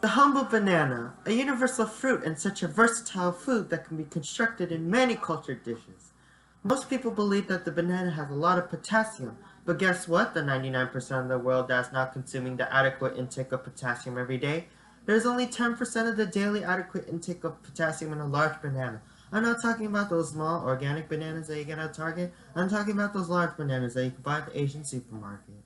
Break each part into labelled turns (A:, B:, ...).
A: The humble banana, a universal fruit and such a versatile food that can be constructed in many cultured dishes. Most people believe that the banana has a lot of potassium, but guess what? The 99% of the world that's not consuming the adequate intake of potassium every day. There's only 10% of the daily adequate intake of potassium in a large banana. I'm not talking about those small organic bananas that you get at Target. I'm talking about those large bananas that you can buy at the Asian supermarket.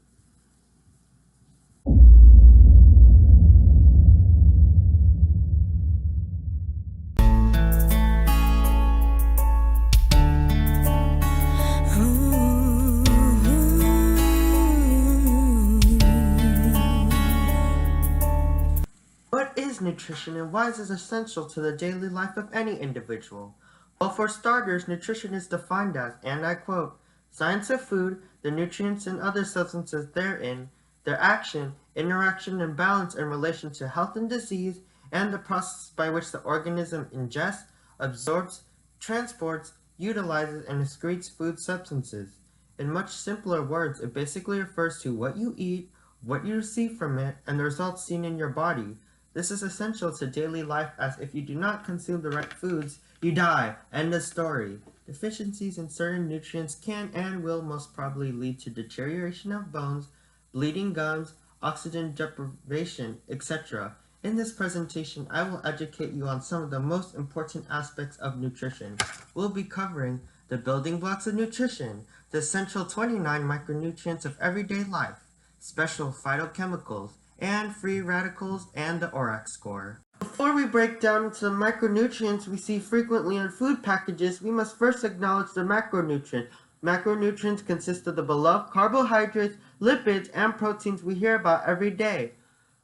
A: What is nutrition and why is it essential to the daily life of any individual? Well, for starters, nutrition is defined as, and I quote, science of food, the nutrients and other substances therein, their action, interaction, and balance in relation to health and disease, and the process by which the organism ingests, absorbs, transports, utilizes, and excretes food substances. In much simpler words, it basically refers to what you eat, what you receive from it, and the results seen in your body. This is essential to daily life as if you do not consume the right foods, you die. End of story. Deficiencies in certain nutrients can and will most probably lead to deterioration of bones, bleeding gums, oxygen deprivation, etc. In this presentation, I will educate you on some of the most important aspects of nutrition. We'll be covering the building blocks of nutrition, the essential 29 micronutrients of everyday life, special phytochemicals, and free radicals, and the ORAC score. Before we break down into the micronutrients we see frequently in food packages, we must first acknowledge the macronutrient. Macronutrients consist of the beloved carbohydrates, lipids, and proteins we hear about every day.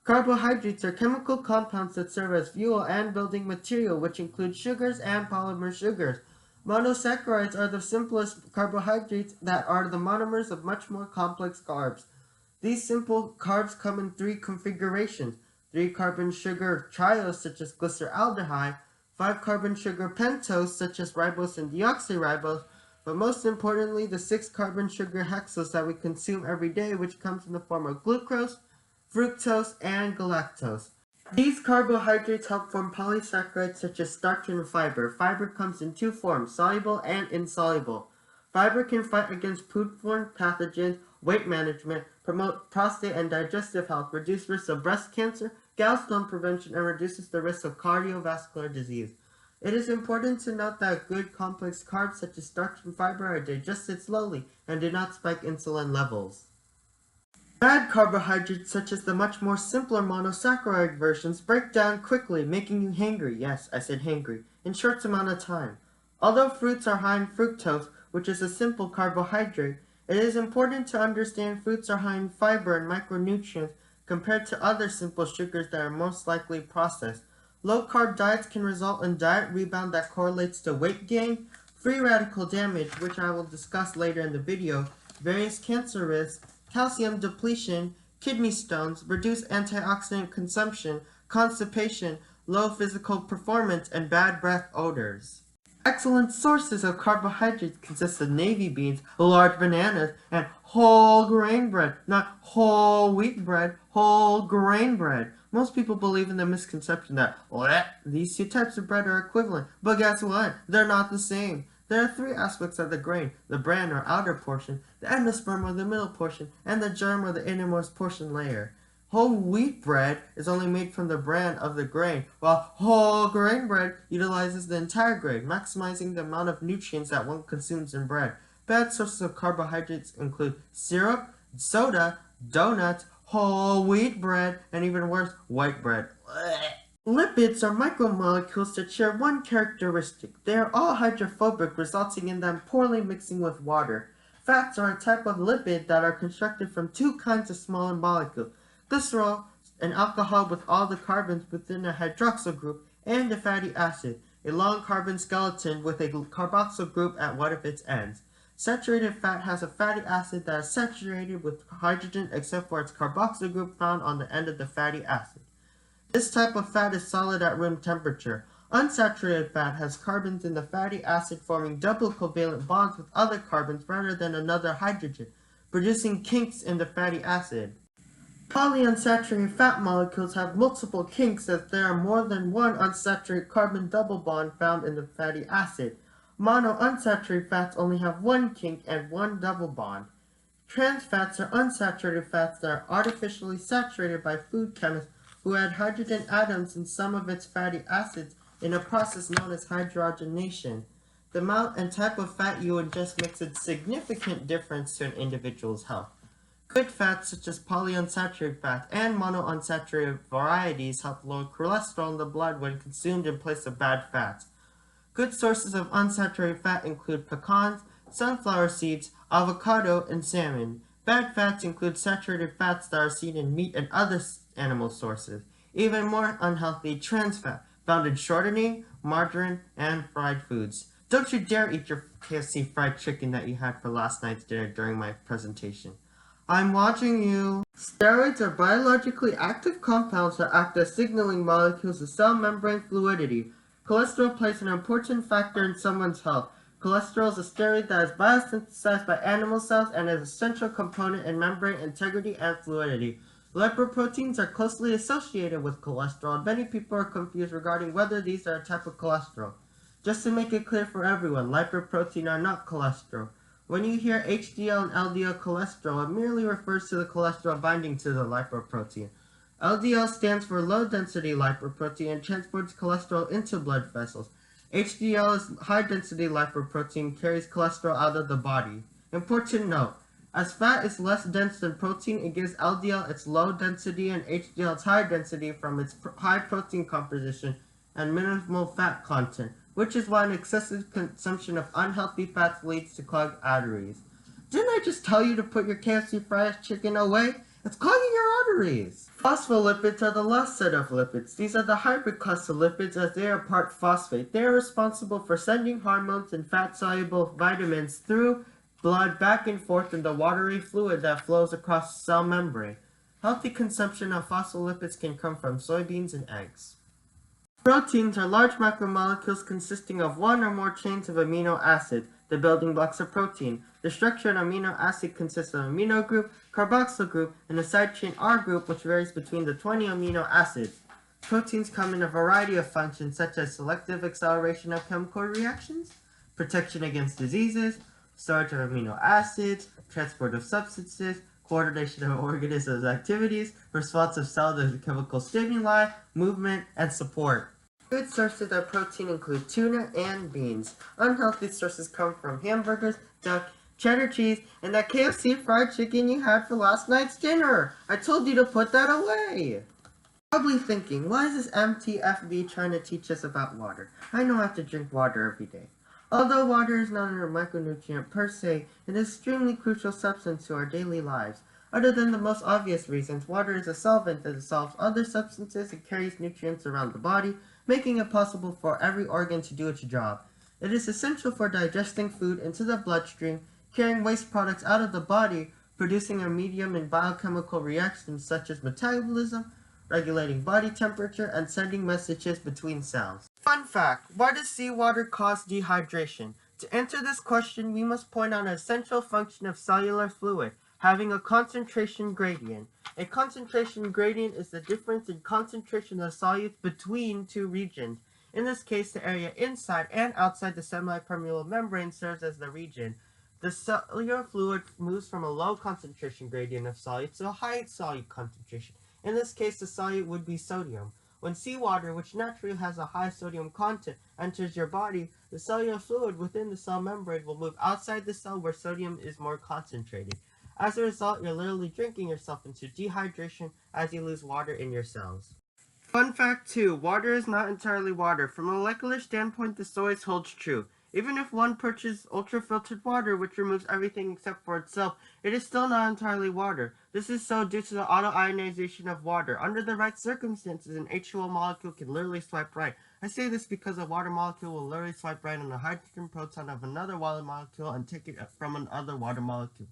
A: Carbohydrates are chemical compounds that serve as fuel and building material, which include sugars and polymer sugars. Monosaccharides are the simplest carbohydrates that are the monomers of much more complex carbs. These simple carbs come in three configurations: 3-carbon sugar triose such as glyceraldehyde, 5-carbon sugar pentose such as ribose and deoxyribose, but most importantly the 6-carbon sugar hexose that we consume every day, which comes in the form of glucose, fructose, and galactose. These carbohydrates help form polysaccharides such as starch and fiber. Fiber comes in two forms, soluble and insoluble. Fiber can fight against foodborne pathogens, weight management, promote prostate and digestive health, reduce risks of breast cancer, gallstone prevention, and reduces the risk of cardiovascular disease. It is important to note that good complex carbs such as starch and fiber are digested slowly and do not spike insulin levels. Bad carbohydrates, such as the much more simpler monosaccharide versions, break down quickly, making you hangry. Yes, I said hangry, in short amount of time. Although fruits are high in fructose, which is a simple carbohydrate, it is important to understand fruits are high in fiber and micronutrients compared to other simple sugars that are most likely processed. Low-carb diets can result in diet rebound that correlates to weight gain, free radical damage, which I will discuss later in the video, various cancer risks, calcium depletion, kidney stones, reduced antioxidant consumption, constipation, low physical performance, and bad breath odors. Excellent sources of carbohydrates consist of navy beans, large bananas, and whole grain bread. Not whole wheat bread, whole grain bread. Most people believe in the misconception that these two types of bread are equivalent, but guess what? They're not the same. There are three aspects of the grain: the bran or outer portion, the endosperm or the middle portion, and the germ or the innermost portion layer. Whole wheat bread is only made from the bran of the grain, while whole grain bread utilizes the entire grain, maximizing the amount of nutrients that one consumes in bread. Bad sources of carbohydrates include syrup, soda, donuts, whole wheat bread, and even worse, white bread. Lipids are micromolecules that share one characteristic. They are all hydrophobic, resulting in them poorly mixing with water. Fats are a type of lipid that are constructed from two kinds of smaller molecules: glycerol, an alcohol with all the carbons within a hydroxyl group, and a fatty acid, a long carbon skeleton with a carboxyl group at one of its ends. Saturated fat has a fatty acid that is saturated with hydrogen except for its carboxyl group found on the end of the fatty acid. This type of fat is solid at room temperature. Unsaturated fat has carbons in the fatty acid forming double covalent bonds with other carbons rather than another hydrogen, producing kinks in the fatty acid. Polyunsaturated fat molecules have multiple kinks as there are more than one unsaturated carbon double bond found in the fatty acid. Monounsaturated fats only have one kink and one double bond. Trans fats are unsaturated fats that are artificially saturated by food chemists who add hydrogen atoms in some of its fatty acids in a process known as hydrogenation. The amount and type of fat you ingest makes a significant difference to an individual's health. Good fats such as polyunsaturated fats and monounsaturated varieties help lower cholesterol in the blood when consumed in place of bad fats. Good sources of unsaturated fat include pecans, sunflower seeds, avocado, and salmon. Bad fats include saturated fats that are seen in meat and other animal sources. Even more unhealthy, trans fat, found in shortening, margarine, and fried foods. Don't you dare eat your KFC fried chicken that you had for last night's dinner during my presentation. I'm watching you. Steroids are biologically active compounds that act as signaling molecules of cell membrane fluidity. Cholesterol plays an important factor in someone's health. Cholesterol is a steroid that is biosynthesized by animal cells and is an essential component in membrane integrity and fluidity. Lipoproteins are closely associated with cholesterol, and many people are confused regarding whether these are a type of cholesterol. Just to make it clear for everyone, lipoproteins are not cholesterol. When you hear HDL and LDL cholesterol, it merely refers to the cholesterol binding to the lipoprotein. LDL stands for low-density lipoprotein and transports cholesterol into blood vessels. HDL is high-density lipoprotein, carries cholesterol out of the body. Important note, as fat is less dense than protein, it gives LDL its low density and HDL its high density from its high protein composition and minimal fat content, which is why an excessive consumption of unhealthy fats leads to clogged arteries. Didn't I just tell you to put your KFC fried chicken away? It's clogging your arteries. Phospholipids are the last set of lipids. These are the hybrid class of lipids as they are part phosphate. They are responsible for sending hormones and fat-soluble vitamins through blood back and forth in the watery fluid that flows across the cell membrane. Healthy consumption of phospholipids can come from soybeans and eggs. Proteins are large macromolecules consisting of one or more chains of amino acids, the building blocks of protein. The structure of an amino acid consists of an amino group, carboxyl group, and a side chain R group which varies between the 20 amino acids. Proteins come in a variety of functions such as selective acceleration of chemical reactions, protection against diseases, storage of amino acids, transport of substances, coordination of organisms' activities, response of cells to chemical stimuli, movement, and support. Good sources of protein include tuna and beans. Unhealthy sources come from hamburgers, duck, cheddar cheese, and that KFC fried chicken you had for last night's dinner. I told you to put that away. Probably thinking, why is this MTFB trying to teach us about water? I know I have to drink water every day. Although water is not a micronutrient per se, it is an extremely crucial substance to our daily lives. Other than the most obvious reasons, water is a solvent that dissolves other substances and carries nutrients around the body, making it possible for every organ to do its job. It is essential for digesting food into the bloodstream, carrying waste products out of the body, producing a medium in biochemical reactions such as metabolism, regulating body temperature, and sending messages between cells. Fun fact, why does seawater cause dehydration? To answer this question, we must point out an essential function of cellular fluid, having a concentration gradient. A concentration gradient is the difference in concentration of solutes between two regions. In this case, the area inside and outside the semipermeable membrane serves as the region. The cellular fluid moves from a low concentration gradient of solutes to a high solute concentration. In this case, the solute would be sodium. When seawater, which naturally has a high sodium content, enters your body, the cellular fluid within the cell membrane will move outside the cell where sodium is more concentrated. As a result, you're literally drinking yourself into dehydration as you lose water in your cells. Fun fact 2. Water is not entirely water. From a molecular standpoint, this always holds true. Even if one purchases ultra-filtered water, which removes everything except for itself, it is still not entirely water. This is so due to the autoionization of water. Under the right circumstances, an H2O molecule can literally swipe right. I say this because a water molecule will literally swipe right on a hydrogen proton of another water molecule and take it from another water molecule.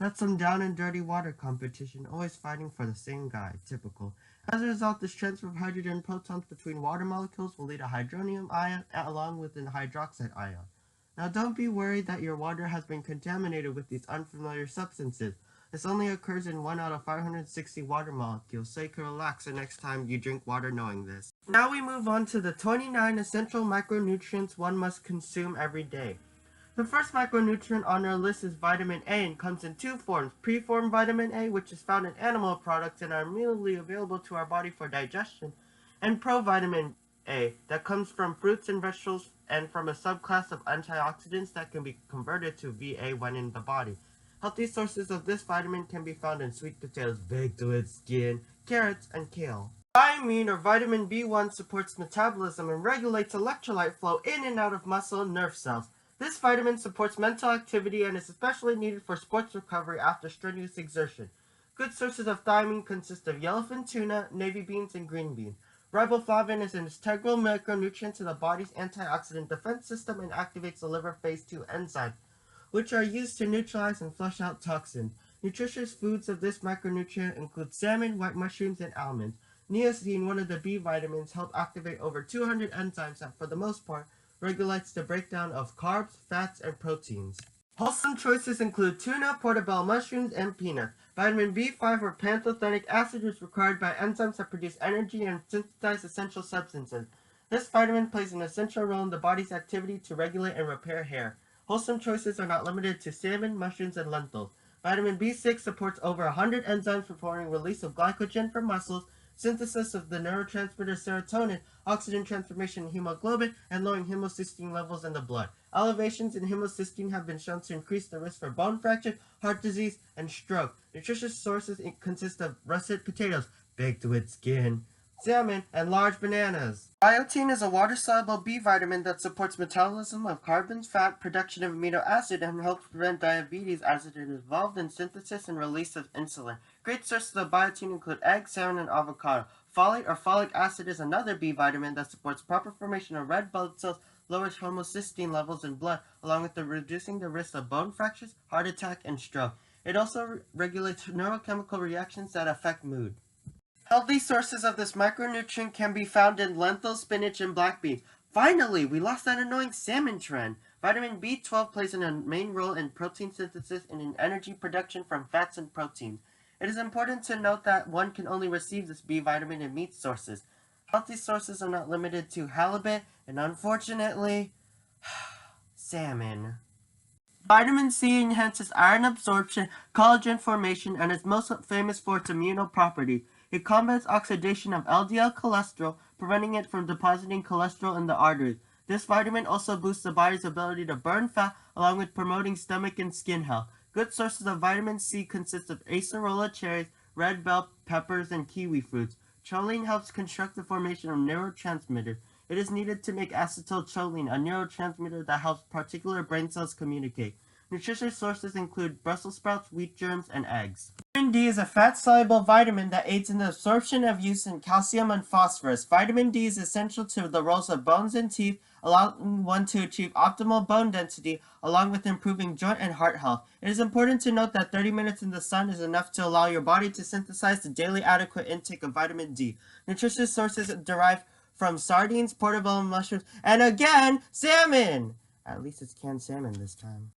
A: That's some down and dirty water competition, always fighting for the same guy, typical. As a result, this transfer of hydrogen protons between water molecules will lead a hydronium ion along with an hydroxide ion. Now don't be worried that your water has been contaminated with these unfamiliar substances. This only occurs in 1 out of 560 water molecules, so you can relax the next time you drink water knowing this. Now we move on to the 29 essential micronutrients one must consume every day. The first micronutrient on our list is vitamin A and comes in two forms. Preformed vitamin A, which is found in animal products and are immediately available to our body for digestion, and provitamin A, that comes from fruits and vegetables and from a subclass of antioxidants that can be converted to VA when in the body. Healthy sources of this vitamin can be found in sweet potatoes, baked with skin, carrots, and kale. Thiamine, or vitamin B1, supports metabolism and regulates electrolyte flow in and out of muscle and nerve cells. This vitamin supports mental activity and is especially needed for sports recovery after strenuous exertion. Good sources of thiamine consist of yellowfin tuna, navy beans, and green beans. Riboflavin is an integral micronutrient to the body's antioxidant defense system and activates the liver phase 2 enzymes, which are used to neutralize and flush out toxins. Nutritious foods of this micronutrient include salmon, white mushrooms, and almonds. Niacin, one of the B vitamins, help activate over 200 enzymes that, for the most part, regulates the breakdown of carbs, fats, and proteins. Wholesome choices include tuna, portobello mushrooms, and peanuts. Vitamin B5, or pantothenic acid, is required by enzymes that produce energy and synthesize essential substances. This vitamin plays an essential role in the body's activity to regulate and repair hair. Wholesome choices are not limited to salmon, mushrooms, and lentils. Vitamin B6 supports over 100 enzymes performing release of glycogen from muscles, synthesis of the neurotransmitter serotonin, oxygen transformation in hemoglobin, and lowering homocysteine levels in the blood. Elevations in homocysteine have been shown to increase the risk for bone fracture, heart disease, and stroke. Nutritious sources consist of russet potatoes, baked with skin, salmon, and large bananas. Biotin is a water-soluble B vitamin that supports metabolism of carbons, fat, production of amino acid, and helps prevent diabetes as it is involved in synthesis and release of insulin. Great sources of biotin include eggs, salmon, and avocado. Folate, or folic acid, is another B vitamin that supports proper formation of red blood cells, lowers homocysteine levels in blood, along with reducing the risk of bone fractures, heart attack, and stroke. It also regulates neurochemical reactions that affect mood. Healthy sources of this micronutrient can be found in lentils, spinach, and black beans. Finally, we lost that annoying salmon trend. Vitamin B12 plays a main role in protein synthesis and in energy production from fats and proteins. It is important to note that one can only receive this B vitamin in meat sources. Healthy sources are not limited to halibut and, unfortunately, salmon. Vitamin C enhances iron absorption, collagen formation, and is most famous for its immuno properties. It combats oxidation of LDL cholesterol, preventing it from depositing cholesterol in the arteries. This vitamin also boosts the body's ability to burn fat, along with promoting stomach and skin health. Good sources of vitamin C consist of acerola cherries, red bell peppers, and kiwi fruits. Choline helps construct the formation of neurotransmitters. It is needed to make acetylcholine, a neurotransmitter that helps particular brain cells communicate. Nutritious sources include Brussels sprouts, wheat germs, and eggs. Vitamin D is a fat-soluble vitamin that aids in the absorption of use in calcium and phosphorus. Vitamin D is essential to the roles of bones and teeth, allowing one to achieve optimal bone density, along with improving joint and heart health. It is important to note that 30 minutes in the sun is enough to allow your body to synthesize the daily adequate intake of vitamin D. Nutritious sources derive from sardines, portobello mushrooms, and again, salmon! At least it's canned salmon this time.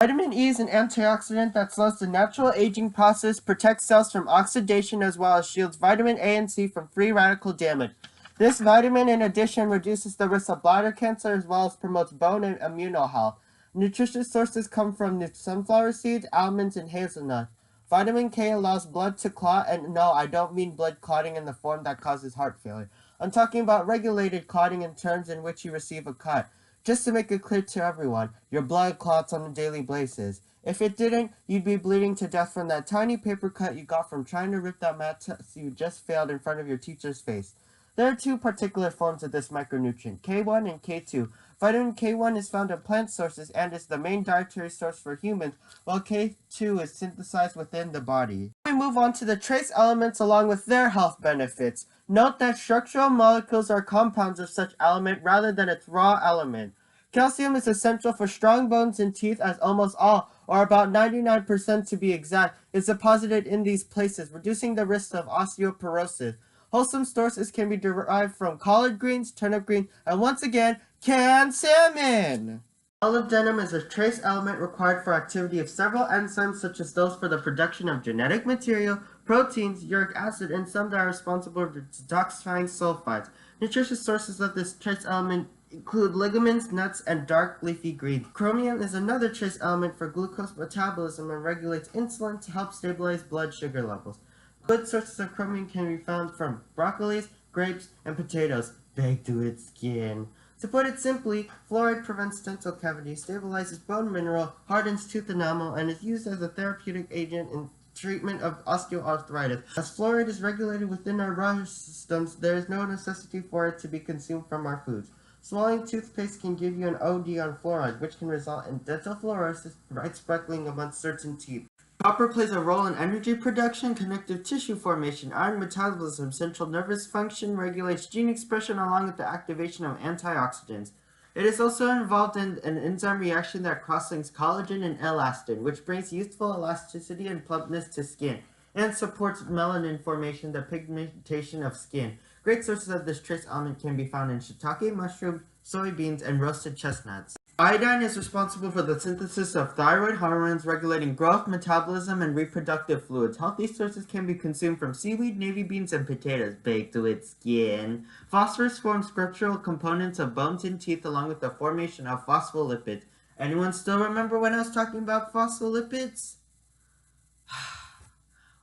A: Vitamin E is an antioxidant that slows the natural aging process, protects cells from oxidation, as well as shields vitamin A and C from free radical damage. This vitamin, in addition, reduces the risk of bladder cancer as well as promotes bone and immuno health. Nutritious sources come from sunflower seeds, almonds, and hazelnuts. Vitamin K allows blood to clot, and no, I don't mean blood clotting in the form that causes heart failure. I'm talking about regulated clotting in terms in which you receive a cut. Just to make it clear to everyone, your blood clots on a daily basis. If it didn't, you'd be bleeding to death from that tiny paper cut you got from trying to rip that math test you just failed in front of your teacher's face. There are two particular forms of this micronutrient, K1 and K2. Vitamin K1 is found in plant sources and is the main dietary source for humans, while K2 is synthesized within the body. We move on to the trace elements along with their health benefits. Note that structural molecules are compounds of such element rather than its raw element. Calcium is essential for strong bones and teeth, as almost all, or about 99% to be exact, is deposited in these places, reducing the risk of osteoporosis. Wholesome sources can be derived from collard greens, turnip greens, and once again, canned salmon! Molybdenum is a trace element required for activity of several enzymes such as those for the production of genetic material, proteins, uric acid, and some that are responsible for detoxifying sulfides. Nutritious sources of this trace element include ligaments, nuts, and dark leafy greens. Chromium is another trace element for glucose metabolism and regulates insulin to help stabilize blood sugar levels. Good sources of chromium can be found from broccolis, grapes, and potatoes, baked to its skin. To put it simply, fluoride prevents dental cavities, stabilizes bone mineral, hardens tooth enamel, and is used as a therapeutic agent in treatment of osteoarthritis. As fluoride is regulated within our nervous systems, there is no necessity for it to be consumed from our foods. Swallowing toothpaste can give you an OD on fluoride, which can result in dental fluorosis, bright speckling amongst certain teeth. Copper plays a role in energy production, connective tissue formation, iron metabolism, central nervous function, regulates gene expression along with the activation of antioxidants. It is also involved in an enzyme reaction that cross-links collagen and elastin, which brings youthful elasticity and plumpness to skin, and supports melanin formation, the pigmentation of skin. Great sources of this trace element can be found in shiitake mushroom, soybeans, and roasted chestnuts. Iodine is responsible for the synthesis of thyroid hormones, regulating growth, metabolism, and reproductive fluids. Healthy sources can be consumed from seaweed, navy beans, and potatoes, baked to its skin. Phosphorus forms structural components of bones and teeth along with the formation of phospholipids. Anyone still remember when I was talking about phospholipids?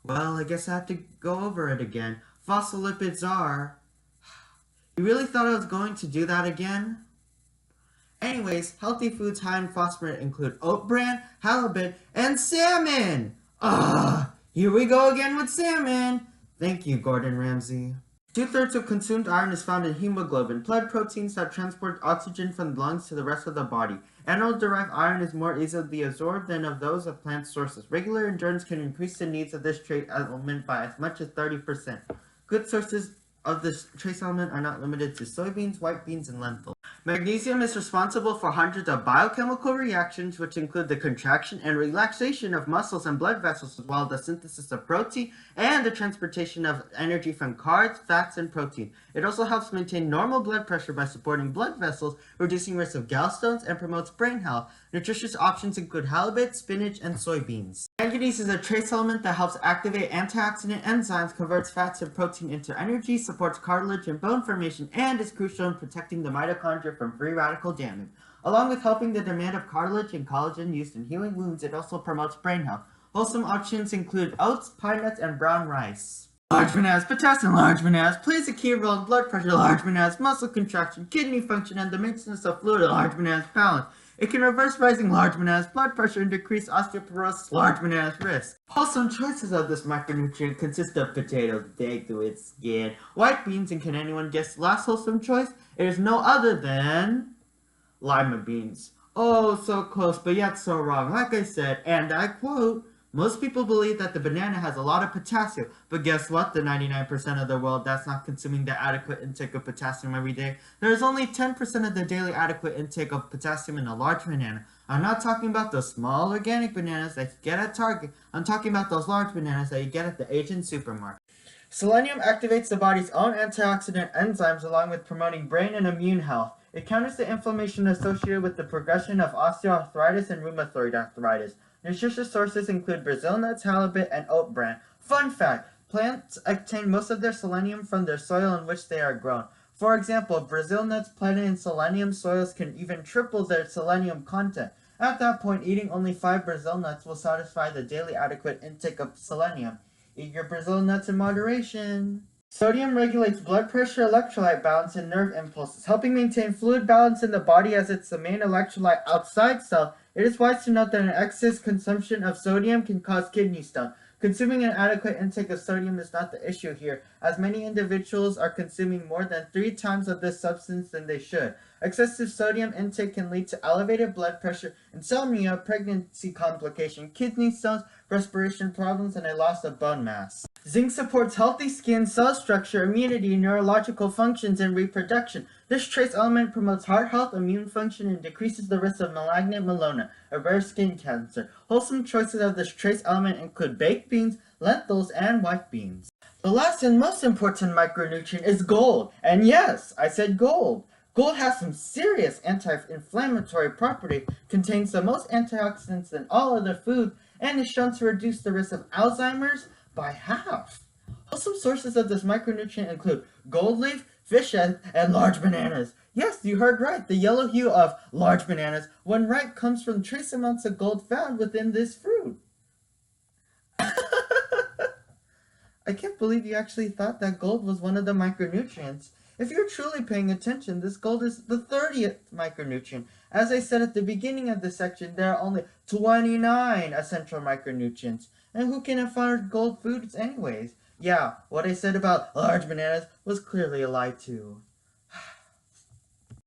A: Well, I guess I have to go over it again. Phospholipids are... You really thought I was going to do that again? Anyways, healthy foods high in phosphorus include oat bran, halibut, and salmon! Here we go again with salmon! Thank you, Gordon Ramsay. 2/3 of consumed iron is found in hemoglobin, blood proteins that transport oxygen from the lungs to the rest of the body. Animal-derived iron is more easily absorbed than of those of plant sources. Regular endurance can increase the needs of this trace element by as much as 30%. Good sources of this trace element are not limited to soybeans, white beans, and lentils. Magnesium is responsible for hundreds of biochemical reactions, which include the contraction and relaxation of muscles and blood vessels, as well as the synthesis of protein and the transportation of energy from carbs, fats, and protein. It also helps maintain normal blood pressure by supporting blood vessels, reducing risk of gallstones, and promotes brain health. Nutritious options include halibut, spinach, and soybeans. Manganese is a trace element that helps activate antioxidant enzymes, converts fats and protein into energy, supports cartilage and bone formation, and is crucial in protecting the mitochondria from free radical damage. Along with helping the demand of cartilage and collagen used in healing wounds, it also promotes brain health. Wholesome options include oats, pine nuts, and brown rice. Large bananas. Potassium. Large bananas plays a key role in blood pressure. Large bananas, muscle contraction, kidney function, and the maintenance of fluid. Large bananas balance. It can reverse rising large bananas blood pressure and decrease osteoporosis. Large bananas risk. Wholesome choices of this micronutrient consist of potatoes, baked to its skin, white beans, and can anyone guess the last wholesome choice? It is no other than lima beans. Oh, so close, but yet so wrong. Like I said, and I quote, most people believe that the banana has a lot of potassium, but guess what? The 99% of the world that's not consuming the adequate intake of potassium every day. There is only 10% of the daily adequate intake of potassium in a large banana. I'm not talking about the small organic bananas that you get at Target. I'm talking about those large bananas that you get at the Asian supermarket. Selenium activates the body's own antioxidant enzymes along with promoting brain and immune health. It counters the inflammation associated with the progression of osteoarthritis and rheumatoid arthritis. Nutritious sources include Brazil nuts, halibut, and oat bran. Fun fact, plants obtain most of their selenium from their soil in which they are grown. For example, Brazil nuts planted in selenium soils can even triple their selenium content. At that point, eating only 5 Brazil nuts will satisfy the daily adequate intake of selenium. Eat your Brazil nuts in moderation. Sodium regulates blood pressure, electrolyte balance, and nerve impulses, helping maintain fluid balance in the body as it's the main electrolyte outside cell. It is wise to note that an excess consumption of sodium can cause kidney stone. Consuming an adequate intake of sodium is not the issue here, as many individuals are consuming more than 3 times of this substance than they should. Excessive sodium intake can lead to elevated blood pressure, insomnia, pregnancy complications, kidney stones, respiration problems, and a loss of bone mass. Zinc supports healthy skin, cell structure, immunity, neurological functions, and reproduction. This trace element promotes heart health, immune function, and decreases the risk of malignant melanoma, a rare skin cancer. Wholesome choices of this trace element include baked beans, lentils, and white beans. The last and most important micronutrient is gold. And yes, I said gold.
B: Gold has some serious anti-inflammatory property, contains the most antioxidants than all other foods, and is shown to reduce the risk of Alzheimer's by half. Wholesome sources of this micronutrient include gold leaf, fish eggs, and large bananas. Yes, you heard right. The yellow hue of large bananas, when ripe, comes from trace amounts of gold found within this fruit. I can't believe you actually thought that gold was one of the micronutrients. If you're truly paying attention, this gold is the 30th micronutrient. As I said at the beginning of this section, there are only 29 essential micronutrients. And who can afford gold foods anyways? Yeah, what I said about large bananas was clearly a lie too.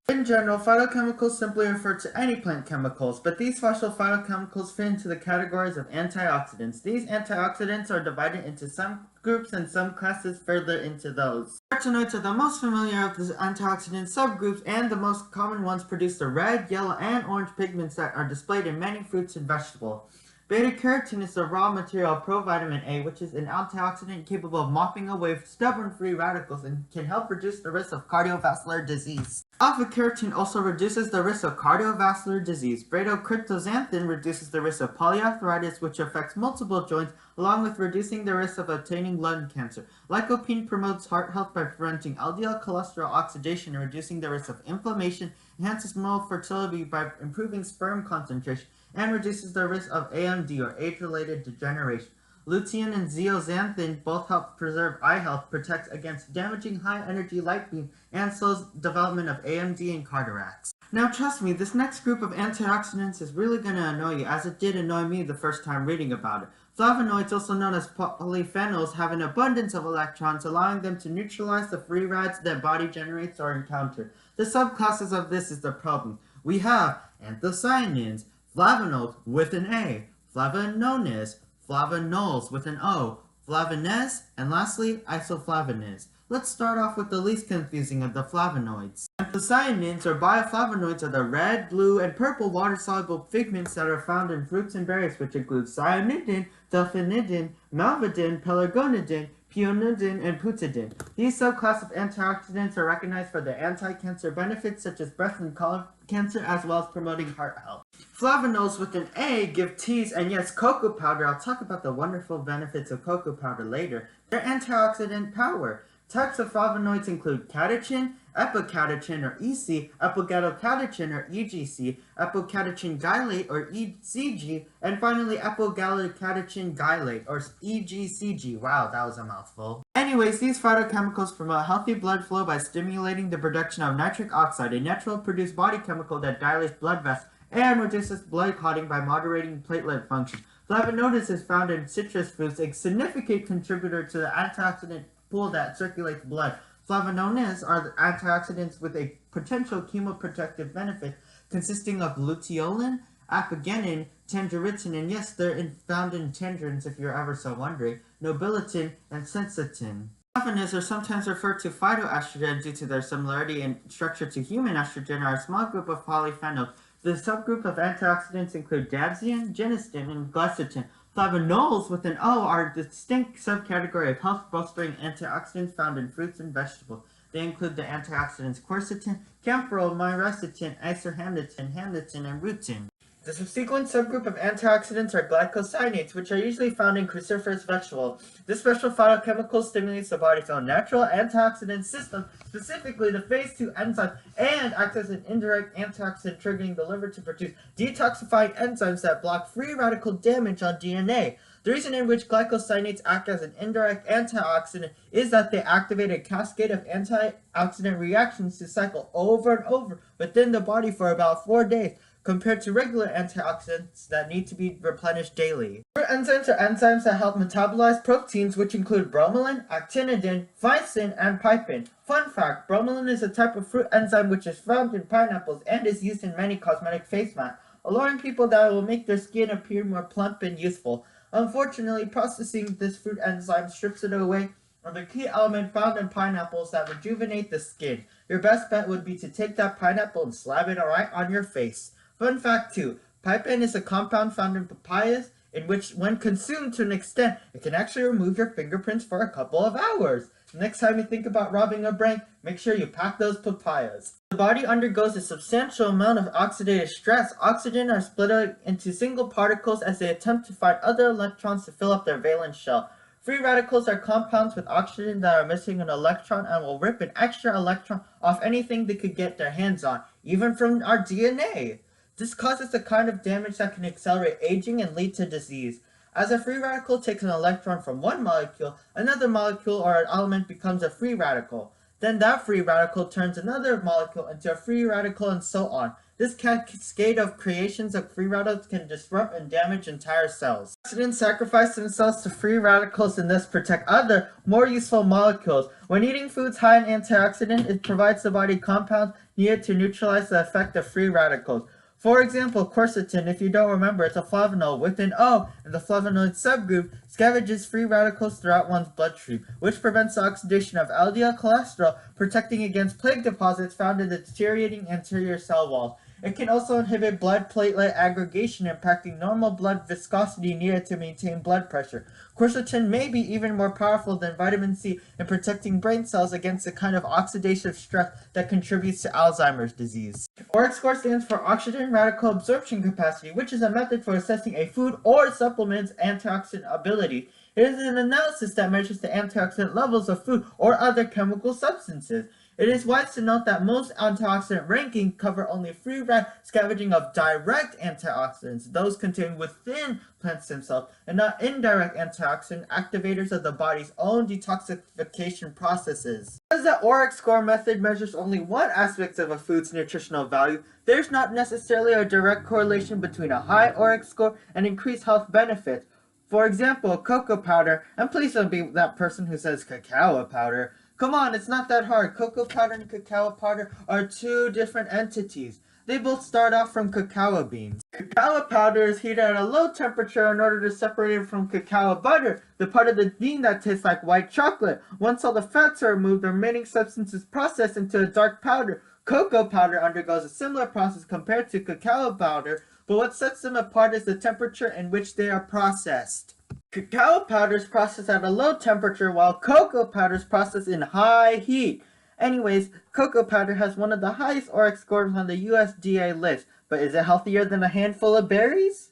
A: In general, phytochemicals simply refer to any plant chemicals, but these special phytochemicals fit into the categories of antioxidants. These antioxidants are divided into some groups and some classes further into those. Carotenoids are the most familiar of the antioxidant subgroups, and the most common ones produce the red, yellow, and orange pigments that are displayed in many fruits and vegetables. Beta-carotene is the raw material of provitamin A, which is an antioxidant capable of mopping away stubborn free radicals and can help reduce the risk of cardiovascular disease. Alpha-carotene also reduces the risk of cardiovascular disease. Beta-cryptoxanthin reduces the risk of polyarthritis, which affects multiple joints, along with reducing the risk of obtaining lung cancer. Lycopene promotes heart health by preventing LDL cholesterol oxidation and reducing the risk of inflammation, enhances male fertility by improving sperm concentration, and reduces the risk of AMD or age-related degeneration. Lutein and zeaxanthin both help preserve eye health, protects against damaging high-energy light beams, and slows development of AMD and cataracts. Now trust me, this next group of antioxidants is really going to annoy you, as it did annoy me the first time reading about it. Flavonoids, also known as polyphenols, have an abundance of electrons, allowing them to neutralize the free radicals that body generates or encounters. The subclasses of this is the problem. We have anthocyanins, flavonols with an A, flavonones, flavonols with an O, flavones, and lastly, isoflavones. Let's start off with the least confusing of the flavonoids. Anthocyanins or bioflavonoids are the red, blue, and purple water-soluble pigments that are found in fruits and berries, which include cyanidin, delphinidin, malvidin, pelargonidin, peonidin, and putidin. These subclasses of antioxidants are recognized for their anti-cancer benefits such as breast and colon cancer, as well as promoting heart health. Flavonols with an A give teas and yes, cocoa powder. I'll talk about the wonderful benefits of cocoa powder later. Their antioxidant power. Types of flavonoids include catechin, epicatechin or EC, epigallocatechin or EGC, epicatechin gylate or ECG, and finally epigallocatechin gylate or EGCG. Wow, that was a mouthful. Anyways, these phytochemicals promote healthy blood flow by stimulating the production of nitric oxide, a natural produced body chemical that dilates blood vessels and reduces blood clotting by moderating platelet function. Flavonoids is found in citrus fruits, a significant contributor to the antioxidant pool that circulates blood. Flavonoids are the antioxidants with a potential chemoprotective benefit consisting of luteolin, apigenin, tangeritin, and yes, they're found in tangerines if you're ever so wondering, nobiletin, and sensitin. Flavonoids are sometimes referred to phytoestrogen due to their similarity in structure to human estrogen, are a small group of polyphenols. The subgroup of antioxidants include dansine, genistein, and glycine. Flavonols with an O are a distinct subcategory of health-bolstering antioxidants found in fruits and vegetables. They include the antioxidants quercetin, camphorol, myricetin, isoxanthin, hamnetin, and rutin. The subsequent subgroup of antioxidants are glycosinates, which are usually found in cruciferous vegetables. This special phytochemical stimulates the body's own natural antioxidant system, specifically the phase 2 enzyme, and acts as an indirect antioxidant, triggering the liver to produce detoxifying enzymes that block free radical damage on DNA. The reason in which glycosinates act as an indirect antioxidant is that they activate a cascade of antioxidant reactions to cycle over and over within the body for about 4 days, compared to regular antioxidants that need to be replenished daily. Fruit enzymes are enzymes that help metabolize proteins, which include bromelain, actinidin, phycin, and pipin. Fun fact, bromelain is a type of fruit enzyme which is found in pineapples and is used in many cosmetic face masks, alluring people that will make their skin appear more plump and youthful. Unfortunately, processing this fruit enzyme strips it away of the key element found in pineapples that rejuvenate the skin. Your best bet would be to take that pineapple and slap it right on your face. Fun fact 2. Pipin is a compound found in papayas in which, when consumed to an extent, it can actually remove your fingerprints for a couple of hours.
B: Next time you think about robbing a bank, make sure you pack those papayas. The body undergoes a substantial amount of oxidative stress. Oxygen are split into single particles as they attempt to find other electrons to fill up their valence shell. Free radicals are compounds with oxygen that are missing an electron and will rip an extra electron off anything they could get their hands on, even from our DNA. This causes the kind of damage that can accelerate aging and lead to disease. As a free radical takes an electron from one molecule, another molecule or an element becomes a free radical. Then that free radical turns another molecule into a free radical and so on. This cascade of creations of free radicals can disrupt and damage entire cells. Oxidants sacrifice themselves to free radicals and thus protect other, more useful molecules. When eating foods high in antioxidant, it provides the body compounds needed to neutralize the effect of free radicals. For example, quercetin, if you don't remember, it's a flavonoid with an O, and the flavonoid subgroup scavenges free radicals throughout one's bloodstream, which prevents the oxidation of LDL cholesterol, protecting against plaque deposits found in the deteriorating anterior cell walls. It can also inhibit blood platelet aggregation, impacting normal blood viscosity needed to maintain blood pressure. Quercetin may be even more powerful than vitamin C in protecting brain cells against the kind of oxidative stress that contributes to Alzheimer's disease. ORAC score stands for Oxygen Radical Absorption Capacity, which is a method for assessing a food or supplement's antioxidant ability. It is an analysis that measures the antioxidant levels of food or other chemical substances. It is wise to note that most antioxidant rankings cover only free scavenging of direct antioxidants, those contained within plant stem cells, and not indirect antioxidant activators of the body's own detoxification processes. Because the ORAC score method measures only one aspect of a food's nutritional value, there's not necessarily a direct correlation between a high ORAC score and increased health benefits. For example, cocoa powder, and please don't be that person who says cacao powder. Come on, it's not that hard. Cocoa powder and cacao powder are two different entities. They both start off from cacao beans. Cacao powder is heated at a low temperature in order to separate it from cacao butter, the part of the bean that tastes like white chocolate. Once all the fats are removed, the remaining substance is processed into a dark powder. Cocoa powder undergoes a similar process compared to cacao powder, but what sets them apart is the temperature in which they are processed. Cacao powder is processed at a low temperature while cocoa powder is processed in high heat. Anyways, cocoa powder has one of the highest ORAC scores on the USDA list, but is it healthier than a handful of berries?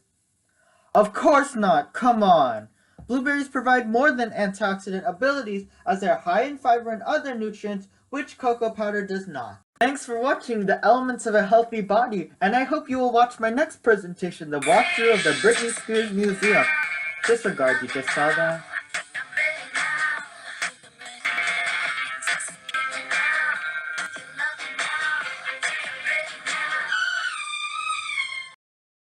B: Of course not, come on! Blueberries provide more than antioxidant abilities as they are high in fiber and other nutrients, which cocoa powder does not. Thanks for watching The Elements of a Healthy Body, and I hope you will watch my next presentation, the walkthrough of the Britney Spears Museum. Disregard, you just saw that.